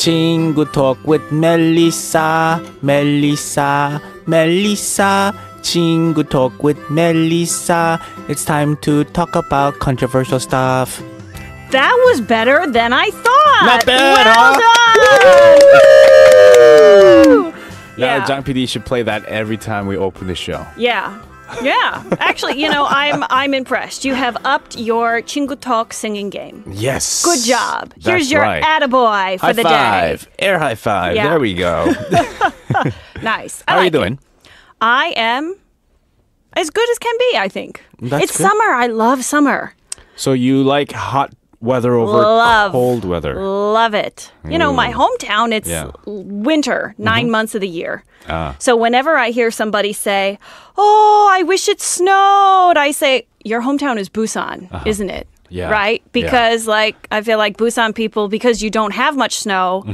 친구 talk with Melissa, Melissa, Melissa. 친구 talk with Melissa. It's time to talk about controversial stuff. That was better than I thought. Not bad, well done. Yeah, John PD should play that every time we open the show. Yeah. Actually, I'm impressed. You have upped your 친구 talk singing game. Yes. Good job. Here's That's your right. attaboy for High the five. day. Air high five. Yeah. There we go. Nice. How are you doing? I am as good as can be, I think. That's it's good. summer. I love summer. So you like hot weather over cold weather? Love it. My hometown, it's winter, 9 months of the year. So whenever I hear somebody say, oh, I wish it snowed, I say, your hometown is Busan, isn't it? Yeah. Right? Because I feel like Busan people, because you don't have much snow,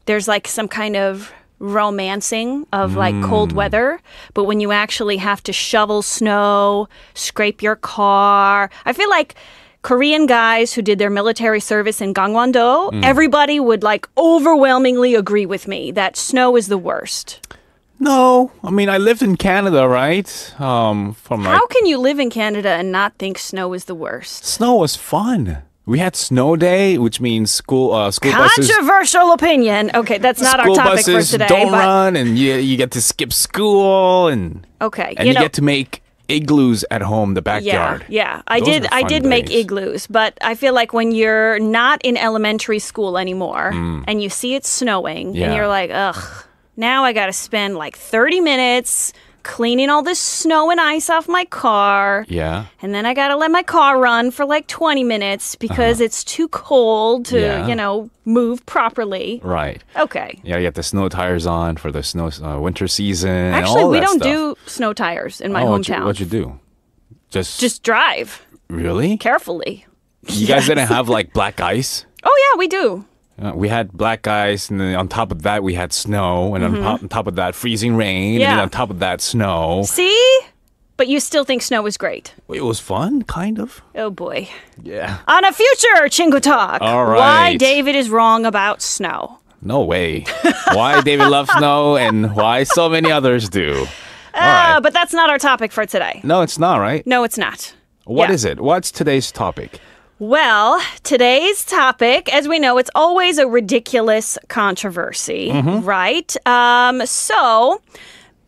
there's like some kind of romancing of like cold weather. But when you actually have to shovel snow, scrape your car, I feel like Korean guys who did their military service in Gangwon-do, everybody would like overwhelmingly agree with me that snow is the worst. No. I mean, I lived in Canada, right? How can you live in Canada and not think snow is the worst? Snow was fun. We had snow day, which means school buses. Controversial opinion. Okay, that's not our topic for today. Don't run, and you get to skip school, and you get to make igloos at home, the backyard. Yeah. I did make igloos, but I feel like when you're not in elementary school anymore and you see it snowing and you're like, ugh, now I got to spend like 30 minutes cleaning all this snow and ice off my car. Yeah. And then I got to let my car run for like 20 minutes because it's too cold to, move properly. Right. Okay. Yeah, you have the snow tires on for the winter season. Actually, and all we that don't stuff. do snow tires in my hometown. What'd you do? Just drive. Really? Carefully. You guys didn't have like black ice? Oh, yeah, we do. We had black ice, and then on top of that, we had snow, and on top of that, freezing rain, and then on top of that, snow. See? But you still think snow is great. It was fun, kind of. Oh, boy. Yeah. On a future 친구 talk, all right. Why David is wrong about snow. No way. Why David loves snow, and why so many others do. All right. But that's not our topic for today. No, it's not, right? No, it's not. What is it? What's today's topic? Well, today's topic, as we know, it's always a ridiculous controversy, right? So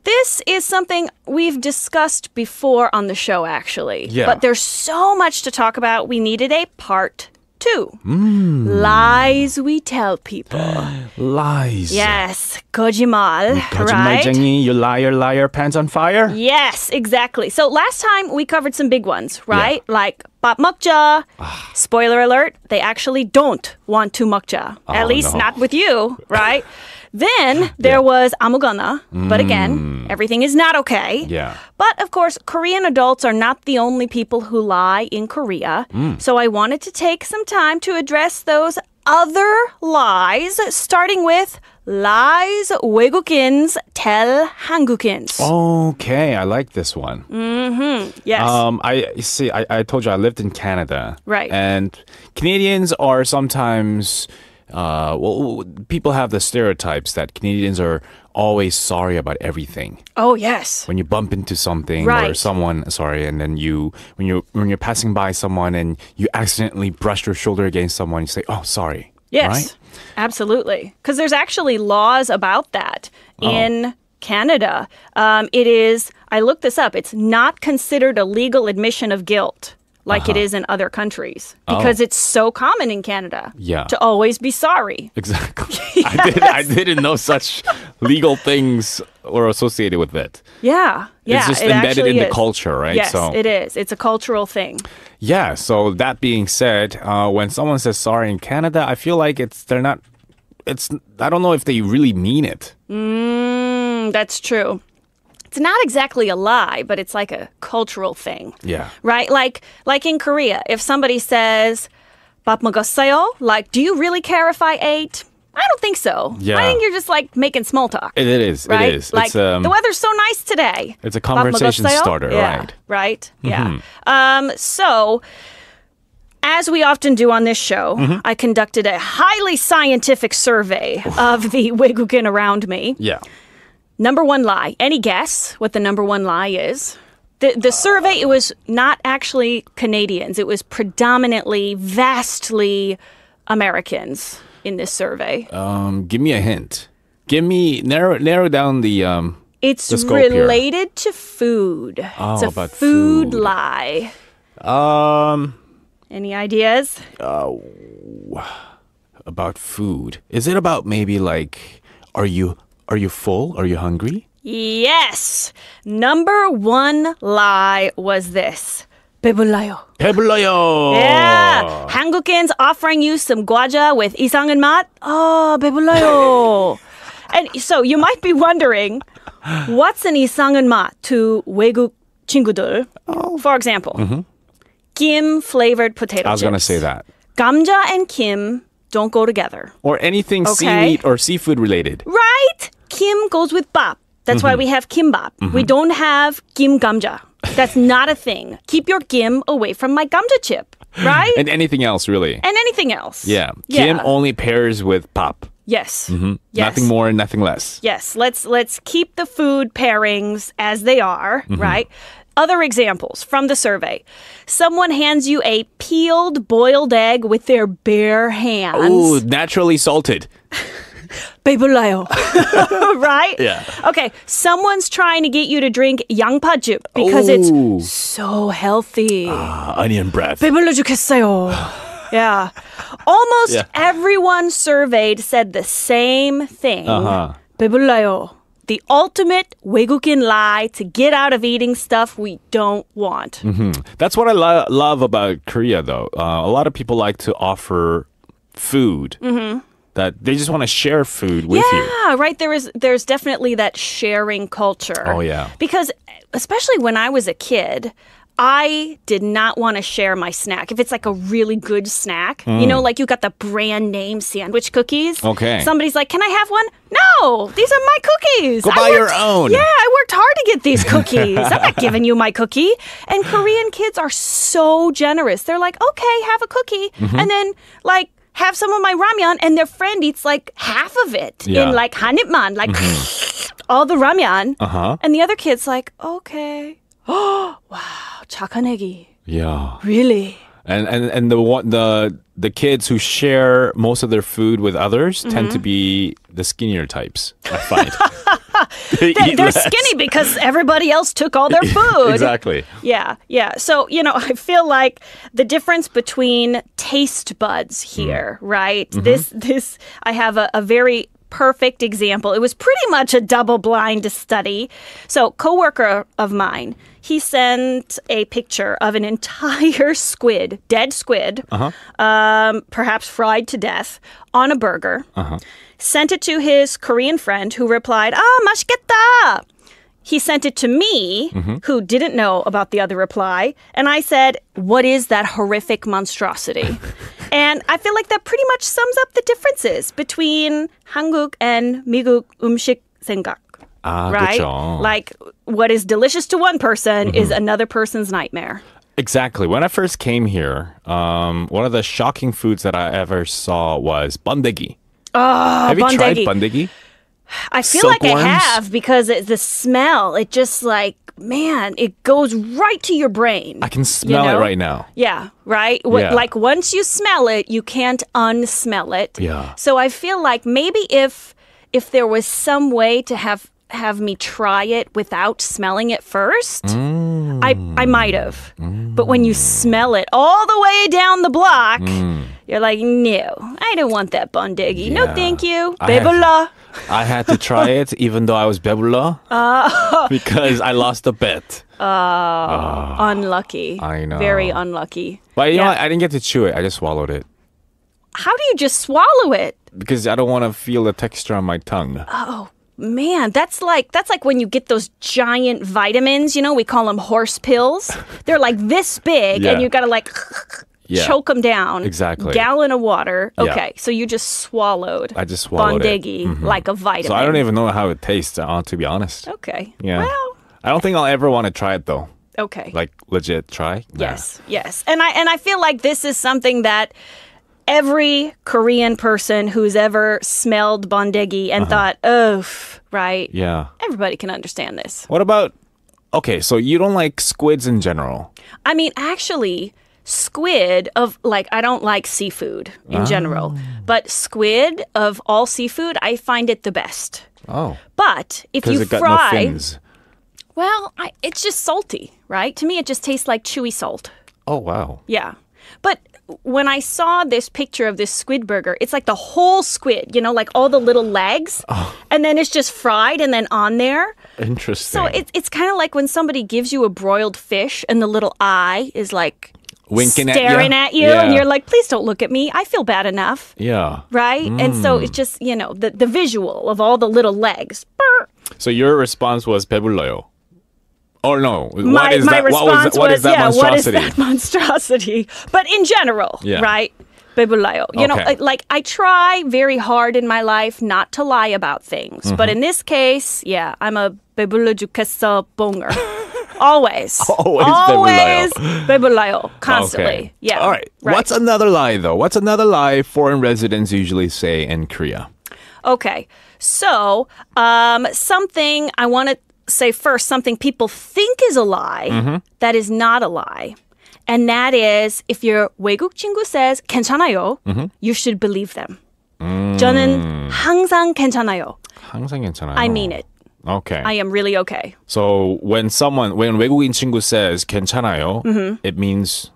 this is something we've discussed before on the show, actually. Yeah. But there's so much to talk about. We needed a part 2. Lies we tell people. Lies. Yes. 거짓말, right? 거짓말쟁이, you liar, pants on fire? Yes, exactly. So last time we covered some big ones, right? Yeah. Like 밥 먹자. Spoiler alert, they actually don't want to 먹자. At least not with you, right? Then there was 아무거나, but again, everything is not okay. Yeah. But of course, Korean adults are not the only people who lie in Korea. So I wanted to take some time to address those other lies, starting with lies 외국인's tell 한국인's. Okay, I like this one. Yes. I told you I lived in Canada. Right. And Canadians are sometimes people have the stereotypes that Canadians are always sorry about everything. Oh, yes. When you bump into something or someone, and then when you're passing by someone and you accidentally brush your shoulder against someone, you say, "Oh, sorry." Yes. Right? Absolutely. Because there's actually laws about that in Canada. It is, I looked this up, it's not considered a legal admission of guilt like it is in other countries because it's so common in Canada to always be sorry. Exactly. I didn't know such legal things were associated with it. Yeah. It's just embedded in the culture, right? Yes, it is. It's a cultural thing. Yeah. So that being said, when someone says sorry in Canada, I feel like I don't know if they really mean it. That's true. It's not exactly a lie, but it's like a cultural thing. Yeah. Right? Like in Korea, if somebody says, 밥 먹었어요? Like, do you really care if I ate? I don't think so. Yeah. I think you're just like making small talk. It is. Right? It is. Like, the weather's so nice today. It's a conversation 밥 먹었어요? starter, yeah. right? Right? Yeah. So As we often do on this show, I conducted a highly scientific survey of the 외국인 around me. Yeah. Number one lie. Any guess what the number one lie is? The survey, it was not actually Canadians. It was predominantly, vastly Americans in this survey. Give me a hint. Narrow down the It's the scope related to food. Oh, it's a about food food. lie. Any ideas? About food. Is it about maybe like are you full? Are you hungry? Yes. Number one lie was this. 배불러요. 배불러요. Yeah. 한국인's offering you some 과자 with 이상한 맛. Oh, 배불러요. And so you might be wondering, what's an 이상한 맛 to 외국 친구들? For example, kim flavored potato chips. I was going to say that. 감자 and kim don't go together. Or anything Okay. seaweed or seafood related. Right? Kim goes with bap. That's why we have kimbap. We don't have kim 감자. That's not a thing. Keep your kim away from my 감자 chip, right? And anything else, really. And anything else. Yeah. Kim only pairs with pop. Yes. Yes. Nothing more and nothing less. Yes. Let's keep the food pairings as they are, right? Other examples from the survey. Someone hands you a peeled boiled egg with their bare hands. Ooh, naturally salted. 배불러요. Right? Yeah. Okay, someone's trying to get you to drink 양파즙 because it's so healthy. Onion breath. 배불러 죽겠어요. Yeah. Almost Yeah. everyone surveyed said the same thing. 배불러요. The ultimate 외국인 lie to get out of eating stuff we don't want. That's what I love about Korea, though. A lot of people like to offer food. That they just want to share food with you. Yeah, right. There's definitely that sharing culture. Oh, yeah. Because especially when I was a kid, I did not want to share my snack. If it's like a really good snack, you know, like you got the brand name sandwich cookies. Okay. Somebody's like, "Can I have one?" No, these are my cookies. Go buy your own. Yeah, I worked hard to get these cookies. I'm not giving you my cookie. And Korean kids are so generous. They're like, "Okay, have a cookie," and then like have some of my ramyeon, and their friend eats like half of it in like 한입만, like all the ramyeon, and the other kid's like, "Okay." Oh, wow, 착한 애기. Yeah. Really? And the kids who share most of their food with others tend to be the skinnier types, I find. They're skinny because everybody else took all their food. Exactly. Yeah, yeah. So, you know, I feel like the difference between taste buds here, right? This I have a very perfect example. It was pretty much a double-blind study. So, coworker of mine, he sent a picture of an entire squid, dead squid, perhaps fried to death, on a burger. Sent it to his Korean friend, who replied, 맛있겠다. He sent it to me, who didn't know about the other reply, and I said, "What is that horrific monstrosity?" And I feel like that pretty much sums up the differences between 한국 and 미국 음식 생각. Right? 그쵸. Like, what is delicious to one person is another person's nightmare. Exactly. When I first came here, one of the shocking foods that I ever saw was bandegi. Have you tried bandegi? I feel like Silkworms? I have because the smell, it just like, man, it goes right to your brain. I can smell it right now. Yeah, right? Yeah. Like once you smell it, you can't unsmell it. Yeah. So I feel like maybe if there was some way to have me try it without smelling it first, I might have. But when you smell it all the way down the block, you're like, no, I don't want that bandegi. No, Yeah. thank you. I 배불러. I had to try it even though I was 배불러 because I lost a bet. Unlucky. I know. Very unlucky. But you know Yeah. what? I didn't get to chew it. I just swallowed it How do you just swallow it? because I don't want to feel the texture on my tongue. Man, that's like when you get those giant vitamins, you know, we call them horse pills. They're like this big Yeah. and you got to like Yeah. choke them down. Exactly. Gallon of water. Yeah. Okay, so you just swallowed. I just swallowed it. bandegi like a vitamin. So I don't even know how it tastes, to be honest. Okay. Yeah. Well, I don't think I'll ever want to try it though. Okay. Like legit try? Yes. And I feel like this is something that every Korean person who's ever smelled bandegi and thought, oh, right? Yeah. Everybody can understand this. What about, okay, so you don't like squids in general? I mean, actually, squid I don't like seafood in general, but squid of all seafood, I find it the best. Oh. But if you it got fry, no fins. well, it's just salty, right? To me, it just tastes like chewy salt. Oh, wow. Yeah. But when I saw this picture of this squid burger, it's like the whole squid, like all the little legs. And then it's just fried and then on there. Interesting. So it's kind of like when somebody gives you a broiled fish and the little eye is like winking staring at you. Yeah. And you're like, please don't look at me. I feel bad enough. Yeah. Right? And so it's just, the visual of all the little legs. Brr. So your response was 배불러요. Oh no! My response what is that monstrosity? What is that monstrosity? But in general, right? 배불러요. Like I try very hard in my life not to lie about things, but in this case, I'm a 배불러 죽겠어 bonger. Always 배불러요. Constantly. Okay. Yeah. All right. What's another lie though? What's another lie foreign residents usually say in Korea? Okay. So something I want to say first, something people think is a lie that is not a lie. And that is, if your 외국 친구 says 괜찮아요, you should believe them. 저는 항상 괜찮아요. 항상 괜찮아요. I mean it. Okay. I am really okay. So when 외국인 친구 says 괜찮아요, it means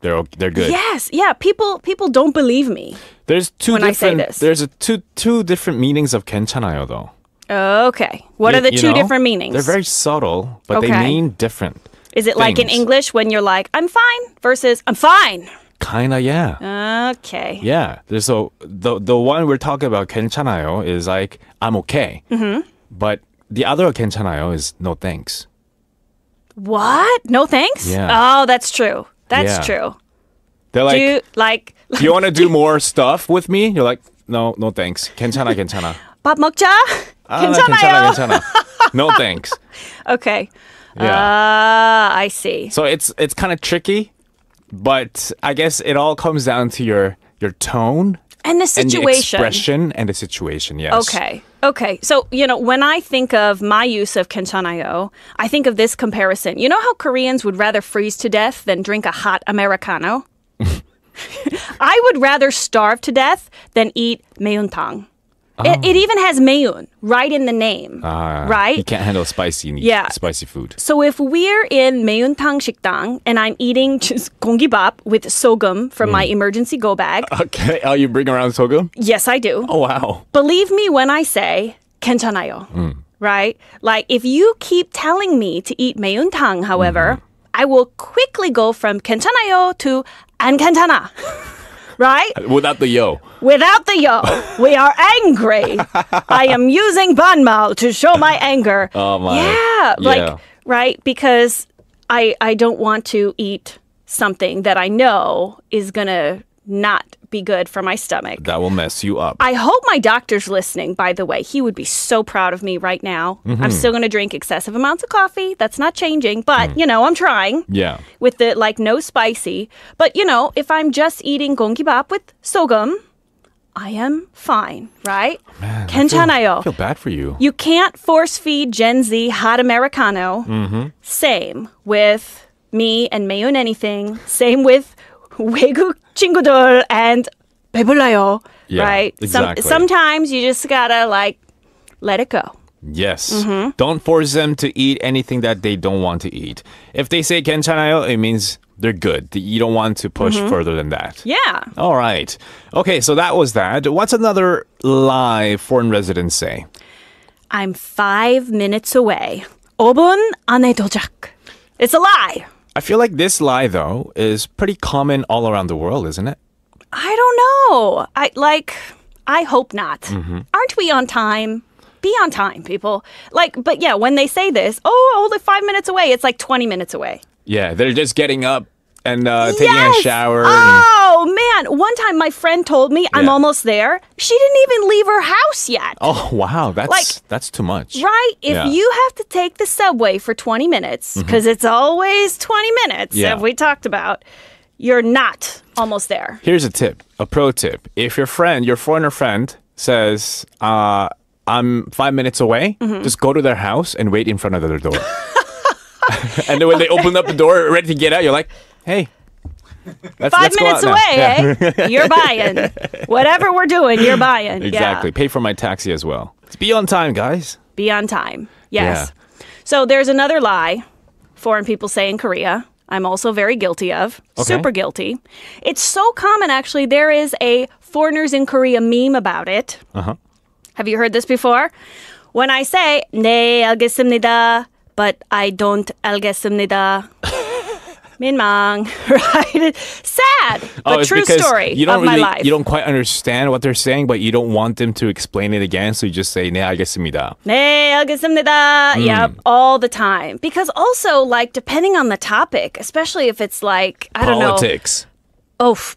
they're good. Yes. Yeah. People don't believe me. There's I say this. There's two different meanings of 괜찮아요 though. Okay. What are the two different meanings? They're very subtle, but they mean different. Is it like in English when you're like, I'm fine versus I'm fine? Kinda, yeah. Okay. Yeah. So the one we're talking about, 괜찮아요, is like, I'm okay. But the other 괜찮아요 is no thanks. What? No thanks? Yeah. Oh, that's true. That's true. They're like, do you want to do more stuff with me? You're like, no thanks. 괜찮아. 밥 먹자? 괜찮아. No thanks. Okay. Yeah. I see. So it's kind of tricky, but I guess it all comes down to your tone and the situation. And the expression and the situation, yes. Okay. So, when I think of my use of 괜찮아요, I think of this comparison. You know how Koreans would rather freeze to death than drink a hot Americano? I would rather starve to death than eat 매운탕. It even has 매운 right in the name, right? You can't handle spicy food. So if we're in 매운탕 식당 and I'm eating just 공기밥 with 소금 from my emergency go bag. Okay. Oh, you bring around 소금? Yes, I do. Oh, wow. Believe me when I say 괜찮아요, right? Like if you keep telling me to eat 매운탕, however, I will quickly go from 괜찮아요 to 안 괜찮아. Right? Without the yo. Without the yo. We are angry. I am using banmal to show my anger. Oh, my. Yeah. Right? Because I don't want to eat something that I know is going to not be good for my stomach. That will mess you up. I hope my doctor's listening, by the way. He would be so proud of me right now. I'm still going to drink excessive amounts of coffee. That's not changing. But, I'm trying. Yeah. With the, no spicy. But, if I'm just eating 공기밥 with 소금, I am fine, right? Man, 괜찮아요. I feel bad for you. You can't force feed Gen Z hot Americano. Same with me and 매운 anything. Same with 외국 친구들 and 배불러요, right? Exactly. Sometimes you just gotta let it go. Yes. Don't force them to eat anything that they don't want to eat. If they say 괜찮아요, it means they're good. You don't want to push further than that. Yeah. All right. Okay, so that was that. What's another lie foreign residents say? I'm 5 minutes away. 5분 안에 도착. It's a lie. I feel like this lie, though, is pretty common all around the world, isn't it? I don't know. I hope not. Aren't we on time? Be on time, people. But yeah, when they say this, only 5 minutes away, it's like 20 minutes away. Yeah, they're just getting up and taking a shower. Oh, Oh, man. One time my friend told me I'm almost there. She didn't even leave her house yet. Oh, wow. That's too much. Right? If you have to take the subway for 20 minutes, because it's always 20 minutes, Yeah. as we talked about, you're not almost there. Here's a pro tip. If your foreigner friend says, I'm 5 minutes away, just go to their house and wait in front of their door. And then when they open up the door, ready to get out, you're like, hey. 5 minutes away, eh? You're buying. Whatever we're doing, you're buying. Exactly. Yeah. Pay for my taxi as well. Be on time, guys. Be on time. Yes. So there's another lie foreign people say in Korea. I'm also very guilty of. Okay. Super guilty. It's so common, actually. There is a Foreigners in Korea meme about it. Uh-huh. Have you heard this before? When I say, 네, 알겠습니다, but I don't 알겠습니다. 민망, right? Sad, but it's true because story you don't of my life. You don't quite understand what they're saying, but you don't want them to explain it again, so you just say, 네, 알겠습니다. 네, 알겠습니다. Yep, all the time. Because also, like, depending on the topic, especially if it's like, I don't know. Politics.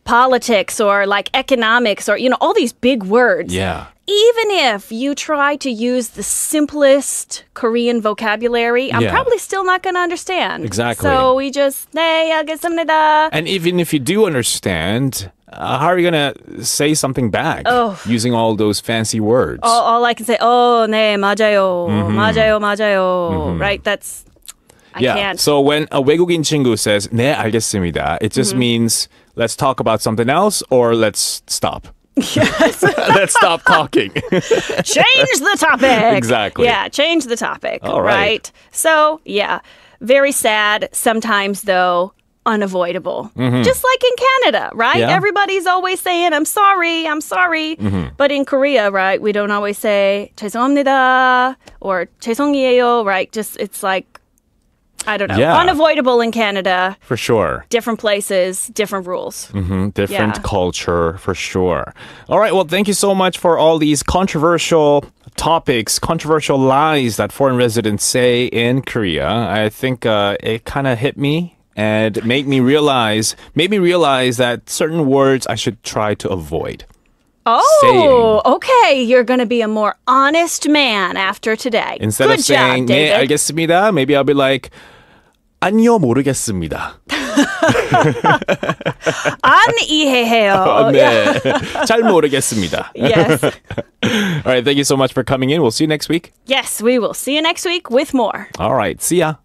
Politics or like economics or, all these big words. Yeah. Even if you try to use the simplest Korean vocabulary, I'm probably still not going to understand. Exactly. So we just, 네, 알겠습니다. And even if you do understand, how are you going to say something back using all those fancy words? All I can say, 네, 맞아요. 맞아요. Right? That's, I can't. So when a 외국인 친구 says, 네, 알겠습니다, it just means, let's talk about something else or let's stop. Yes. Let's stop talking. Change the topic. Exactly. Yeah, change the topic. All right. So, very sad. Sometimes, though, unavoidable. Just like in Canada, right? Yeah. Everybody's always saying, I'm sorry. But in Korea, right, we don't always say, 죄송합니다 or 죄송이에요, right? Just, it's like, I don't know. Yeah. Unavoidable in Canada. For sure. Different places, different rules. Different culture, for sure. All right, well, thank you so much for all these controversial topics, controversial lies that foreign residents say in Korea. I think it kind of hit me and made me realize that certain words I should try to avoid. Oh, okay. You're going to be a more honest man after today. Instead Good of saying, job, 네, David. 알겠습니다, maybe I'll be like, 아니요, 모르겠습니다. 안 이해해요. 네, 잘 모르겠습니다. Yes. All right, thank you so much for coming in. We'll see you next week. Yes, we will see you next week with more. All right, see ya.